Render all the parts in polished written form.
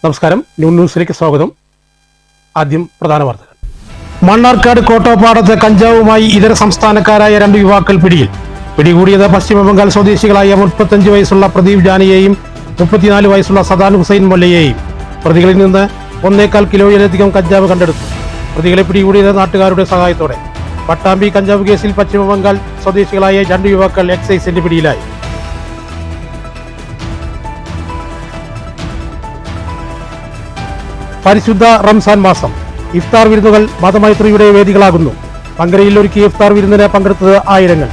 നമസ്കാരം, ന്യൂസിലേക്ക് സ്വാഗതം. ആദ്യം പ്രധാന വാർത്തകൾ. മണ്ണാർക്കാട് കോട്ടോപ്പാടത്ത് കഞ്ചാവുമായി ഇതര സംസ്ഥാനക്കാരായ 2 യുവാക്കൾ പിടിയിൽ. പിടികൂടിയത് പശ്ചിമബംഗാൾ സ്വദേശികളായ 35 വയസ്സുള്ള പ്രദീപ് ജാനിയെയും 34 വയസ്സുള്ള സദാൻ ഹുസൈൻ മൊല്ലയെയും. പ്രതികളിൽ നിന്ന് 1.25 കിലോയിലധികം കഞ്ചാവ് കണ്ടെടുത്തു. പ്രതികളെ പിടികൂടിയത് നാട്ടുകാരുടെ സഹായത്തോടെ. പട്ടാമ്പി കഞ്ചാവ് കേസിൽ പശ്ചിമബംഗാൾ സ്വദേശികളായ 2 യുവാക്കൾ എക്സൈസിന്റെ പിടിയിലായി. പരിശുദ്ധ റംസാൻ മാസം ഇഫ്താർ വിരുന്നുകൾ മതമൈത്രിയുടെ വേദികളാകുന്നു. പങ്കരയിൽ ഒരുക്കിയ ഇഫ്താർ വിരുന്നിന് പങ്കെടുത്തത് ആയിരങ്ങൾ.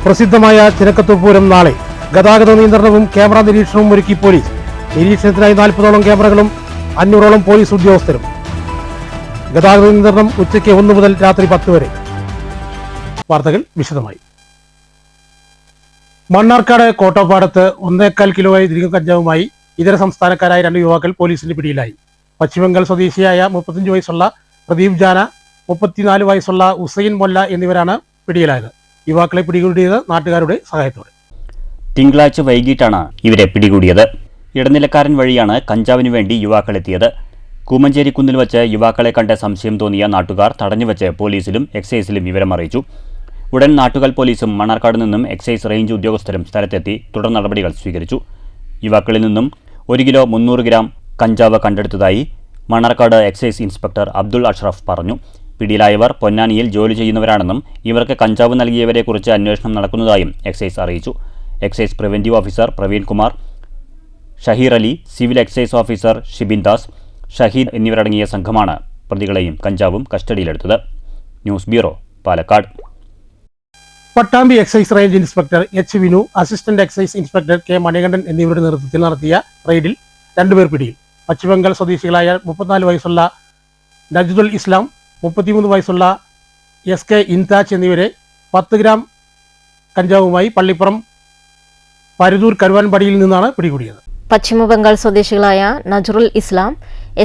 പ്രസിദ്ധമായ ചിനക്കത്തൂർ പൂരം നാളെ. ഗതാഗത നിയന്ത്രണവും ക്യാമറ നിരീക്ഷണവും ഒരുക്കി പോലീസ്. നിരീക്ഷണത്തിനായി 40ഓളം ക്യാമറകളും 500ഓളം പോലീസ് ഉദ്യോഗസ്ഥരും. ഗതാഗത നിയന്ത്രണം ഉച്ചയ്ക്ക് 1 മുതൽ രാത്രി 10 വരെ. വാർത്തകൾ വിശദമായി. മണ്ണാർക്കാട് കോട്ടോപ്പാടത്ത് 1.25 കിലോയിലധികം കഞ്ചാവുമായി ഇതര സംസ്ഥാനക്കാരായ 2 യുവാക്കൾ പോലീസിന്റെ പിടിയിലായി. പശ്ചിമബംഗാൾ സ്വദേശിയായ 35 വയസ്സുള്ള പ്രദീപ് ജാന, 34 വയസ്സുള്ള ഹുസൈൻ മൊല്ല എന്നിവരാണ് പിടിയിലായത്. യുവാക്കളെ പിടികൂടിയത് നാട്ടുകാരുടെ സഹായത്തോടെ. തിങ്കളാഴ്ച വൈകിട്ടാണ് ഇവരെ പിടികൂടിയത്. ഇടനിലക്കാരൻ വഴിയാണ് കഞ്ചാവിനു വേണ്ടി യുവാക്കളെത്തിയത്. കൂമഞ്ചേരി കുന്നിൽ വച്ച് യുവാക്കളെ കണ്ട് സംശയം തോന്നിയ നാട്ടുകാർ തടഞ്ഞുവച്ച് പോലീസിലും എക്സൈസിലും വിവരമറിയിച്ചു. ഉടൻ നാട്ടുകാൽ പോലീസും മണ്ണാർക്കാട് നിന്നും എക്സൈസ് റേഞ്ച് ഉദ്യോഗസ്ഥരും സ്ഥലത്തെത്തി തുടർ നടപടികൾ സ്വീകരിച്ചു. യുവാക്കളിൽ നിന്നും 1 കിലോ 300 ഗ്രാം കഞ്ചാവ് കണ്ടെടുത്തതായി മണ്ണാർക്കാട് എക്സൈസ് ഇൻസ്പെക്ടർ അബ്ദുൾ അഷ്റഫ് പറഞ്ഞു. പിടിയിലായവർ പൊന്നാനിയിൽ ജോലി ചെയ്യുന്നവരാണെന്നും ഇവർക്ക് കഞ്ചാവ് നൽകിയവരെക്കുറിച്ച് അന്വേഷണം നടക്കുന്നതായും എക്സൈസ് അറിയിച്ചു. Excise preventive officer Praveen Kumar, Shaheer Ali, civil excise officer Shibin Das, Shaheed എന്നിവരടങ്ങിയ സംഘമാണ് പ്രതികളെയും കഞ്ചാവും കസ്റ്റഡിയിലെടുത്തത്. News bureau, Palakkad. Pattambi excise range inspector H Vinu, assistant excise inspector K Manikandan എന്നിവരുടെ നേതൃത്വത്തിൽ നടത്തിയ റെയ്ഡിൽ 2 പേർ പിടിയിൽ. പശ്ചിമബംഗാൾ സ്വദേശികളായ 34 വയസ്സുള്ള നജ്ദുൽ ഇസ്ലാം, 33 വയസ്സുള്ള SK ഇൻതാജ് എന്നിവരെ 10 ഗ്രാം കഞ്ചാവുമായി പള്ളിപ്പുറം പരുതൂർ കരുവാൻപടിയിൽ നിന്നാണ് പിടികൂടിയത്. പശ്ചിമബംഗാൾ സ്വദേശികളായ നജ്റുൽ ഇസ്ലാം,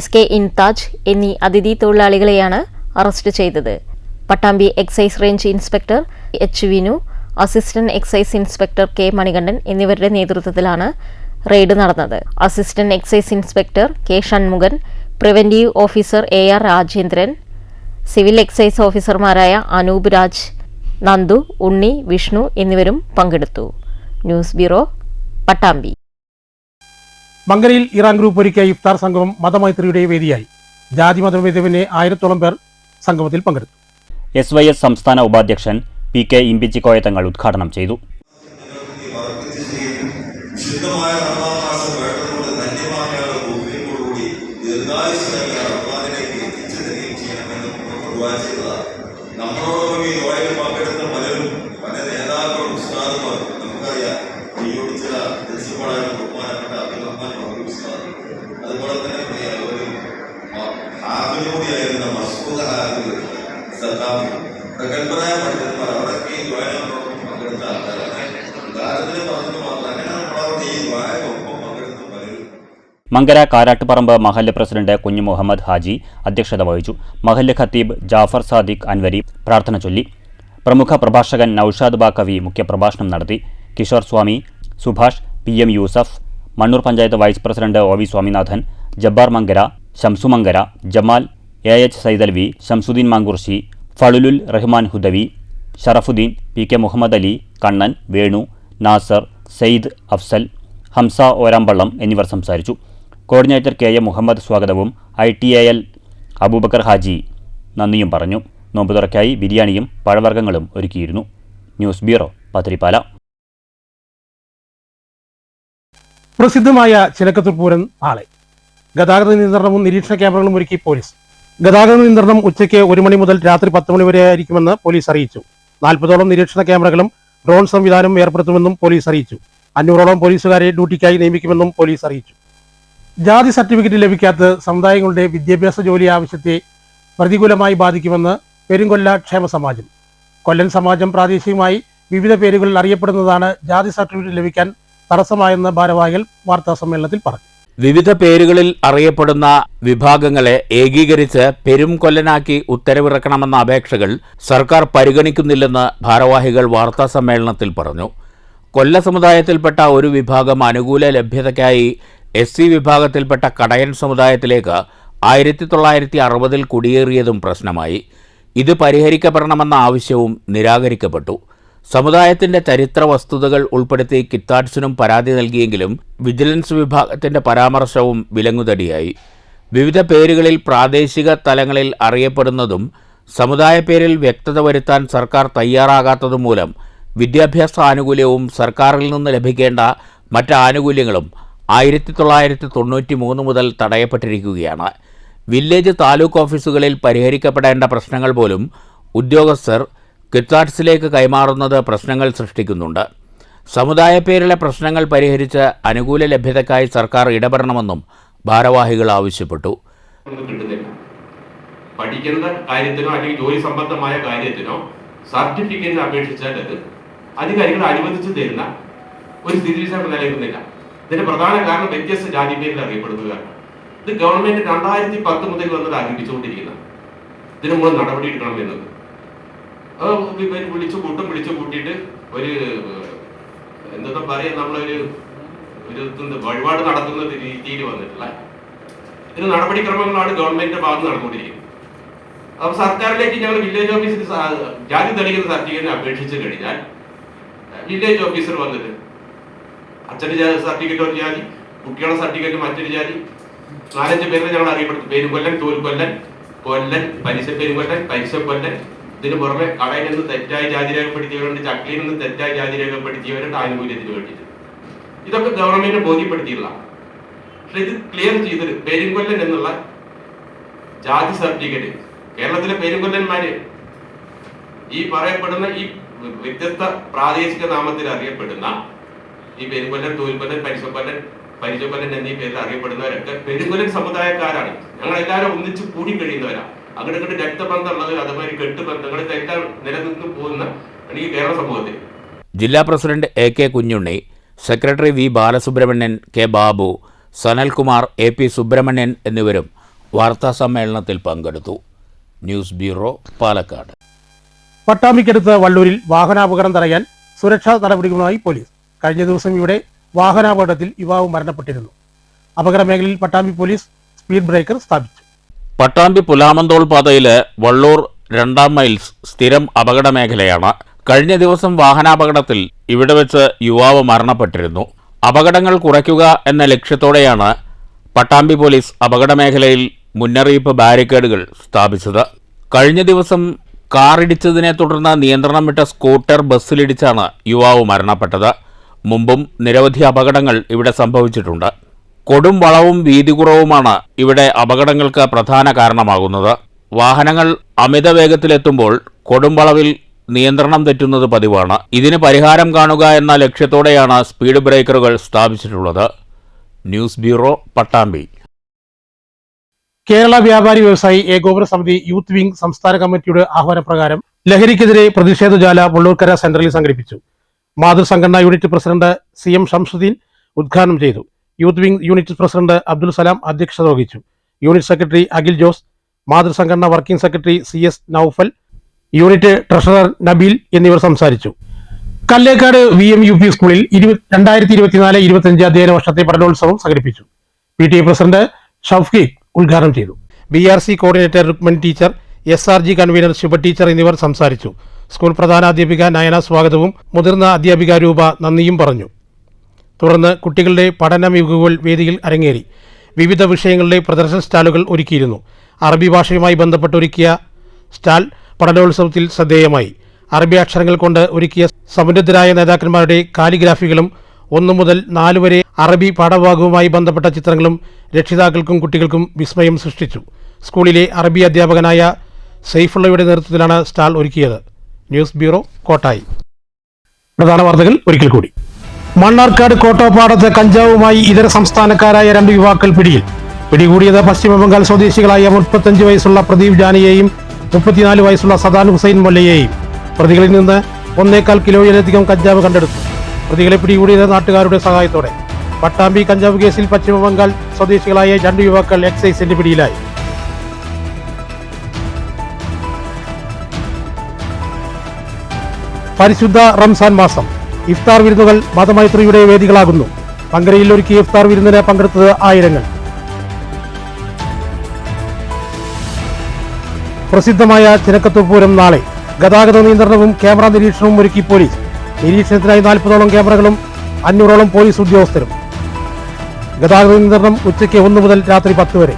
SK ഇൻതാജ് എന്നീ അതിഥി തൊഴിലാളികളെയാണ് അറസ്റ്റ് ചെയ്തത്. Pattambi excise range inspector H Vinu, assistant excise inspector K Manikandan എന്നിവരുടെ നേതൃത്വത്തിലാണ് റെയ്ഡ് നടന്നത്. Assistant excise inspector K Shanmughan, preventive officer AR Rajendran, civil excise ഓഫീസർമാരായ അനൂപ് രാജ്, നന്ദു, ഉണ്ണി, വിഷ്ണു എന്നിവരും പങ്കെടുത്തു. News bureau, Pattambi. മങ്കരയിൽ ഇറാൻ ഗ്രൂപ്പ് ഒരുക്കിയ ഇഫ്താർ സംഗമം മതമൈത്രിയുടെ വേദിയായി. ജാതി മതഭേദമന്യേ 1000ഓളം പേർ സംഗമത്തിൽ പങ്കെടുത്തു. SYS സംസ്ഥാന ഉപാധ്യക്ഷൻ PK ഇമ്പിച്ചിക്കോയ തങ്ങൾ ഉദ്ഘാടനം ചെയ്തു. നമ്മളോടൊപ്പം ഈ ദ്വായിൽ പങ്കെടുത്ത പലരും പല നേതാക്കളും ഉസ്താദുമാർ നമുക്കറിയാം. ഈയോട് ചില പ്രിൻസിപ്പളായ ബഹുമാനപ്പെട്ട അബ്ദുൽ റഹ്മാൻ മഹ്റൂം ഉസ്താദ്, അതുപോലെ തന്നെ ഒരു ഹാഫിലൂടെയായിരുന്ന മസ്ഊദ് ഹാഫിൽ സഖാഫി, പ്രഗത്ഭരായ പണ്ഡിതന്മാർ അവരൊക്കെ ഈ ദ്വായോടൊപ്പം പങ്കെടുത്ത ആൾക്കാരാണ്. ഉദാഹരണത്തിന് പറഞ്ഞു മാത്രം അങ്ങനെ നമ്മളവിടെ ഈ ദ്വായോടൊപ്പം പങ്കെടുത്ത പലരും. മങ്കര കാരാട്ടുപറമ്പ് മഹല്ല് പ്രസിഡന്റ് കുഞ്ഞു മുഹമ്മദ് ഹാജി അധ്യക്ഷത വഹിച്ചു. മഹല്ല് ഖത്തീബ് ജാഫർ സാദിഖ് അൻവരി പ്രാർത്ഥന ചൊല്ലി. പ്രമുഖ പ്രഭാഷകൻ നൌഷാദ് ബാക്കവി മുഖ്യപ്രഭാഷണം നടത്തി. Kishore Swami, Subhash, PM Yusuf, Mannur panchayat vice president OV Swaminathan, Jabbar Mankara, Shamsu Mankara, Jamal, AH Saidalavi, Shamsuddin Mankurissi, Fazlul Rahman Hudavi, Sharafuddin, PK Muhammad Ali, Kannan, Venu, Nasar, Syed Afsal, Hamza Orampallam എന്നിവർ സംസാരിച്ചു. കോർഡിനേറ്റർ KA മുഹമ്മദ് സ്വാഗതവും ITAL അബൂബക്കർ ഹാജി നന്ദിയും പറഞ്ഞു. നോമ്പ് തുറക്കായി ബിരിയാണിയും പഴവർഗ്ഗങ്ങളും ഒരുക്കിയിരുന്നു. News bureau, Pathirippala. പ്രസിദ്ധമായ ചിനക്കത്തൂർ പൂരം നാളെ. ഗതാഗത നിയന്ത്രണവും നിരീക്ഷണ ക്യാമറകളും ഒരുക്കി പോലീസ്. ഗതാഗത നിയന്ത്രണം ഉച്ചയ്ക്ക് 1 മണി മുതൽ രാത്രി 10 മണി വരെ ആയിരിക്കുമെന്ന് പോലീസ് അറിയിച്ചു. 40ഓളം നിരീക്ഷണ ക്യാമറകളും ഡ്രോൺ സംവിധാനം ഏർപ്പെടുത്തുമെന്നും പോലീസ് അറിയിച്ചു. 500ഓളം പോലീസുകാരെ ഡ്യൂട്ടിക്കായി നിയമിക്കുമെന്നും പോലീസ് അറിയിച്ചു. ജാതി സർട്ടിഫിക്കറ്റ് ലഭിക്കാത്ത സമുദായങ്ങളുടെ വിദ്യാഭ്യാസ ജോലി ആവശ്യത്തെ പ്രതികൂലമായി ബാധിക്കുമെന്ന് പെരുങ്കൊല്ല ക്ഷേമ സമാജം. കൊല്ലൻ സമാജം പ്രാദേശികമായി വിവിധ പേരുകളിൽ അറിയപ്പെടുന്നതാണ് ജാതി സർട്ടിഫിക്കറ്റ് ലഭിക്കാൻ തടസ്സമായെന്ന് ഭാരവാഹികൾ വാർത്താ സമ്മേളനത്തിൽ പറഞ്ഞു. വിവിധ പേരുകളിൽ അറിയപ്പെടുന്ന വിഭാഗങ്ങളെ ഏകീകരിച്ച് പെരുംകൊല്ലനാക്കി ഉത്തരവിറക്കണമെന്ന അപേക്ഷകൾ സർക്കാർ പരിഗണിക്കുന്നില്ലെന്ന് ഭാരവാഹികൾ വാർത്താസമ്മേളനത്തിൽ പറഞ്ഞു. കൊല്ല സമുദായത്തിൽപ്പെട്ട ഒരു വിഭാഗം അനുകൂല ലഭ്യതയ്ക്കായി SC വിഭാഗത്തിൽപ്പെട്ട കടയൻ സമുദായത്തിലേക്ക് 1960-ൽ കുടിയേറിയതും പ്രശ്നമായി. ഇത് പരിഹരിക്കപ്പെടണമെന്ന ആവശ്യവും നിരാകരിക്കപ്പെട്ടു. സമുദായത്തിന്റെ ചരിത്ര വസ്തുതകൾ ഉൾപ്പെടുത്തി കിത്താഡ്സിനും പരാതി നൽകിയെങ്കിലും വിജിലൻസ് വിഭാഗത്തിന്റെ പരാമർശവും വിലങ്ങുതടിയായി. വിവിധ പേരുകളിൽ പ്രാദേശിക തലങ്ങളിൽ അറിയപ്പെടുന്നതും സമുദായ പേരിൽ വ്യക്തത വരുത്താൻ സർക്കാർ തയ്യാറാകാത്തതും മൂലം വിദ്യാഭ്യാസ ആനുകൂല്യവും സർക്കാരിൽ നിന്ന് ലഭിക്കേണ്ട മറ്റ് ആനുകൂല്യങ്ങളും 1993 മുതൽ തടയപ്പെട്ടിരിക്കുകയാണ്. വില്ലേജ് താലൂക്ക് ഓഫീസുകളിൽ പരിഹരിക്കപ്പെടേണ്ട പ്രശ്നങ്ങൾ പോലും ഉദ്യോഗസ്ഥർ കിത്താഡ്സിലേക്ക് കൈമാറുന്നത് പ്രശ്നങ്ങൾ സൃഷ്ടിക്കുന്നുണ്ട്. സമുദായ പേരിലെ പ്രശ്നങ്ങൾ പരിഹരിച്ച് അനുകൂല ലഭ്യതയ്ക്കായി സർക്കാർ ഇടപെടണമെന്നും ഭാരവാഹികൾ ആവശ്യപ്പെട്ടു. പഠിക്കുന്ന കാര്യത്തിനോ അല്ലെങ്കിൽ ജോലി സംബന്ധമായ കാര്യത്തിനോ സർട്ടിഫിക്കറ്റിന് അപേക്ഷിച്ചാൽ അത് അധികാരികൾ അനുവദിച്ചു തരുന്ന ഒരു സ്ഥിതിവിശേഷം നിലനിൽക്കുന്നില്ല. ഇതിന്റെ പ്രധാന കാരണം വ്യത്യസ്ത ജാതി പേരിൽ അറിയപ്പെടുന്നതാണ്. ഇത് ഗവൺമെന്റ് 2010 മുതൽ വന്നത് ആരംഭിച്ചുകൊണ്ടിരിക്കുന്ന ഇതിന് മുമ്പ് നടപടി എടുക്കണം എന്നത് വിളിച്ചു കൂട്ടിയിട്ട് ഒരു എന്താ പറയാ നമ്മളൊരു വഴിപാട് നടത്തുന്ന രീതിയിൽ വന്നിട്ടുള്ള ഇതിന് നടപടിക്രമങ്ങളാണ് ഗവൺമെന്റിന്റെ ഭാഗത്ത് നടന്നുകൊണ്ടിരിക്കുന്നത്. അപ്പോൾ സർക്കാരിലേക്ക് ഞങ്ങൾ വില്ലേജ് ഓഫീസിൽ ജാതി തെളിയിക്കുന്ന സർട്ടിഫിക്കറ്റിന് അപേക്ഷിച്ച് കഴിഞ്ഞാൽ വില്ലേജ് ഓഫീസർ വന്നിട്ട് അച്ഛൻ്റെ സർട്ടിഫിക്കറ്റ് ഒരു ജാതി, കുട്ടികളുടെ സർട്ടിഫിക്കറ്റ് മറ്റൊരു ജാതി, 4-5 പേരിൽ ഞങ്ങൾ അറിയപ്പെടുന്നു. പെരുങ്കൊല്ലൻ, തോൽക്കൊല്ലൻ, കൊല്ലൻ, പെരുങ്കൊല്ലൻ, പരിശക്കൊല്ലൻ. ഇതിന് പുറമെ കടയിൽ നിന്ന് തെറ്റായി ജാതി രേഖപ്പെടുത്തിയവരുണ്ട്, ചക്ലിയിൽ നിന്ന് തെറ്റായി ജാതി രേഖപ്പെടുത്തിയവരുണ്ട് ആനുകൂല്യത്തിന് വേണ്ടിയിട്ട്. ഇതൊക്കെ ഗവൺമെന്റിനെ ബോധ്യപ്പെടുത്തിയില്ല. പക്ഷെ ഇത് ക്ലിയർ ചെയ്തത് പെരുങ്കൊല്ലൻ എന്നുള്ള ജാതി സർട്ടിഫിക്കറ്റ് കേരളത്തിലെ പെരുങ്കൊല്ലന്മാര് ഈ പറയപ്പെടുന്ന ഈ വ്യത്യസ്ത പ്രാദേശിക നാമത്തിൽ അറിയപ്പെടുന്ന ഈ പെരുങ്കൊല്ലൻ, തോൽക്കൊല്ലൻ, പരിശക്കൊല്ലൻ എന്നീ പേരിൽ അറിയപ്പെടുന്നവരൊക്കെ പെരുങ്കൊല്ലൻ സമുദായക്കാരാണ്. ഞങ്ങൾ എല്ലാവരും ഒന്നിച്ച് കൂടി കഴിയുന്നവരാണ്. അങ്ങോട്ട് രക്തബന്ധമുള്ളത് അതുമാതിരി കെട്ടുബന്ധങ്ങളിൽ തെറ്റാൻ നിലനിന്ന് പോകുന്ന ഈ കേരള സമൂഹത്തിൽ. ജില്ലാ president AK Kunhunni, secretary V Balasubramanian, K Babu, Sanalkumar, AP Subramanian എന്നിവരും വാർത്താസമ്മേളനത്തിൽ പങ്കെടുത്തു. News bureau, Palakkad. പട്ടാമ്പിക്കടുത്ത് വള്ളൂരിൽ വാഹനാപകടം തടയാൻ സുരക്ഷാ നടപടികളുമായി പോലീസ്. കഴിഞ്ഞ ദിവസം ഇവിടെ വാഹനാപകടത്തിൽ യുവാവ് മരണപ്പെട്ടിരുന്നു. അപകട മേഖലയിൽ പട്ടാമ്പി പോലീസ് സ്പീഡ് ബ്രേക്കർ സ്ഥാപിച്ചു. പട്ടാമ്പി പുലാമന്തോൾ പാതയിലെ വള്ളൂർ 2 മൈൽസ് സ്ഥിരം അപകട മേഖലയാണ്. കഴിഞ്ഞ ദിവസം വാഹനാപകടത്തിൽ ഇവിടെ വെച്ച് യുവാവ് മരണപ്പെട്ടിരുന്നു. അപകടങ്ങൾ കുറയ്ക്കുക എന്ന ലക്ഷ്യത്തോടെയാണ് പട്ടാമ്പി പോലീസ് അപകട മേഖലയിൽ മുന്നറിയിപ്പ് ബാരിക്കേഡുകൾ സ്ഥാപിച്ചത്. കഴിഞ്ഞ ദിവസം കാറിടിച്ചതിനെ തുടർന്ന് നിയന്ത്രണം വിട്ട സ്കൂട്ടർ ബസ്സിലിടിച്ചാണ് യുവാവ് മരണപ്പെട്ടത്. മുമ്പും നിരവധി അപകടങ്ങൾ ഇവിടെ സംഭവിച്ചിട്ടുണ്ട്. കൊടും വളവും വീതി കുറവുമാണ് ഇവിടെ അപകടങ്ങൾക്ക് പ്രധാന കാരണമാകുന്നത്. വാഹനങ്ങൾ അമിത വേഗത്തിലെത്തുമ്പോൾ കൊടും വളവിൽ നിയന്ത്രണം തെറ്റുന്നത് പതിവാണ്. ഇതിന് പരിഹാരം കാണുക എന്ന ലക്ഷ്യത്തോടെയാണ് സ്പീഡ് ബ്രേക്കറുകൾ സ്ഥാപിച്ചിട്ടുള്ളത്. News bureau, Pattambi. കേരള വ്യാപാരി വ്യവസായി ഏകോപന സമിതി യൂത്ത് വിംഗ് സംസ്ഥാന കമ്മിറ്റിയുടെ ആഹ്വാനപ്രകാരം ലഹരിക്കെതിരെ പ്രതിഷേധജാല വള്ളൂർക്കര സെന്ററിൽ സംഘടിപ്പിച്ചു. മാതൃസംഘടനാ യൂണിറ്റ് പ്രസിഡന്റ് CM ഷംസുദ്ദീൻ ഉദ്ഘാടനം ചെയ്തു. Youth wing unit president Abdul Salam അധ്യക്ഷത വഹിച്ചു. യൂണിറ്റ് സെക്രട്ടറി അഖിൽ ജോസ്, മാതൃസംഘടനാ working secretary CS Noufal, unit treasurer Nabeel എന്നിവർ സംസാരിച്ചു. കല്ലേക്കാട് VMUP സ്കൂളിൽ 2024-25 അധ്യയന വർഷത്തെ പഠനോത്സവം സംഘടിപ്പിച്ചു. PTA പ്രസിഡന്റ് ഷഫീഖ് ഉദ്ഘാടനം ചെയ്തു. BRC coordinator Rukman teacher, SRG convener Shubha teacher എന്നിവർ സംസാരിച്ചു. സ്കൂൾ പ്രധാനാധ്യാപിക നയന സ്വാഗതവും മുതിർന്ന അധ്യാപിക രൂപ നന്ദിയും പറഞ്ഞു. തുടർന്ന് കുട്ടികളുടെ പഠന മികവുകൾ വേദിയിൽ അരങ്ങേറി. വിവിധ വിഷയങ്ങളുടെ പ്രദർശന സ്റ്റാളുകൾ ഒരുക്കിയിരുന്നു. അറബി ഭാഷയുമായി ബന്ധപ്പെട്ട് ഒരുക്കിയ സ്റ്റാൾ പഠനോത്സവത്തിൽ ശ്രദ്ധേയമായി. അറബി അക്ഷരങ്ങൾ കൊണ്ട് ഒരുക്കിയ സമുന്നതരായ നേതാക്കന്മാരുടെ കാലിഗ്രാഫികളും 1 മുതൽ 4 വരെ അറബി പാഠഭാഗവുമായി ബന്ധപ്പെട്ട ചിത്രങ്ങളും രക്ഷിതാക്കൾക്കും കുട്ടികൾക്കും വിസ്മയം സൃഷ്ടിച്ചു. സ്കൂളിലെ അറബി അധ്യാപകനായ സൈഫുള്ളയുടെ നേതൃത്വത്തിലാണ് സ്റ്റാൾ ഒരുക്കിയത്. News bureau, Kottayi. പ്രധാന വാർത്തകൾ ഒരിക്കൽ കൂടി. മണ്ണാർക്കാട് കോട്ടോപ്പാടത്ത് കഞ്ചാവുമായി ഇതര സംസ്ഥാനക്കാരായ 2 യുവാക്കൾ പിടിയിൽ. പിടികൂടിയത് പശ്ചിമബംഗാൾ സ്വദേശികളായ 35 വയസ്സുള്ള പ്രദീപ് ജാനിയെയും 34 വയസ്സുള്ള സദാൻ ഹുസൈൻ മൊല്ലയെയും. പ്രതികളിൽ നിന്ന് 1.25 കിലോയിലധികം കഞ്ചാവ് കണ്ടെടുത്തു. പ്രതികളെ പിടികൂടിയത് നാട്ടുകാരുടെ സഹായത്തോടെ. പട്ടാമ്പി കഞ്ചാവ് കേസിൽ പശ്ചിമബംഗാൾ സ്വദേശികളായ 2 യുവാക്കൾ എക്സൈസിന്റെ പിടിയിലായി. പരിശുദ്ധ റംസാൻ മാസം ഇഫ്താർ വിരുന്നുകൾ മതമൈത്രിയുടെ വേദികളാകുന്നു. പങ്കരയിൽ ഒരുക്കിയ ഇഫ്താർ വിരുന്നിന് പങ്കെടുത്തത് ആയിരങ്ങൾ. പ്രസിദ്ധമായ ചിനക്കത്തൂർ പൂരം നാളെ. ഗതാഗത നിയന്ത്രണവും ക്യാമറ നിരീക്ഷണവും ഒരുക്കി പോലീസ്. നിരീക്ഷണത്തിനായി 40ഓളം ക്യാമറകളും 500ഓളം പോലീസ് ഉദ്യോഗസ്ഥരും. ഗതാഗത നിയന്ത്രണം ഉച്ചയ്ക്ക് 1 മുതൽ രാത്രി 10 വരെ.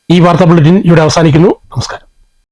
ഈ വാർത്താ ബുള്ളറ്റിൻ ഇവിടെ അവസാനിക്കുന്നു. നമസ്കാരം.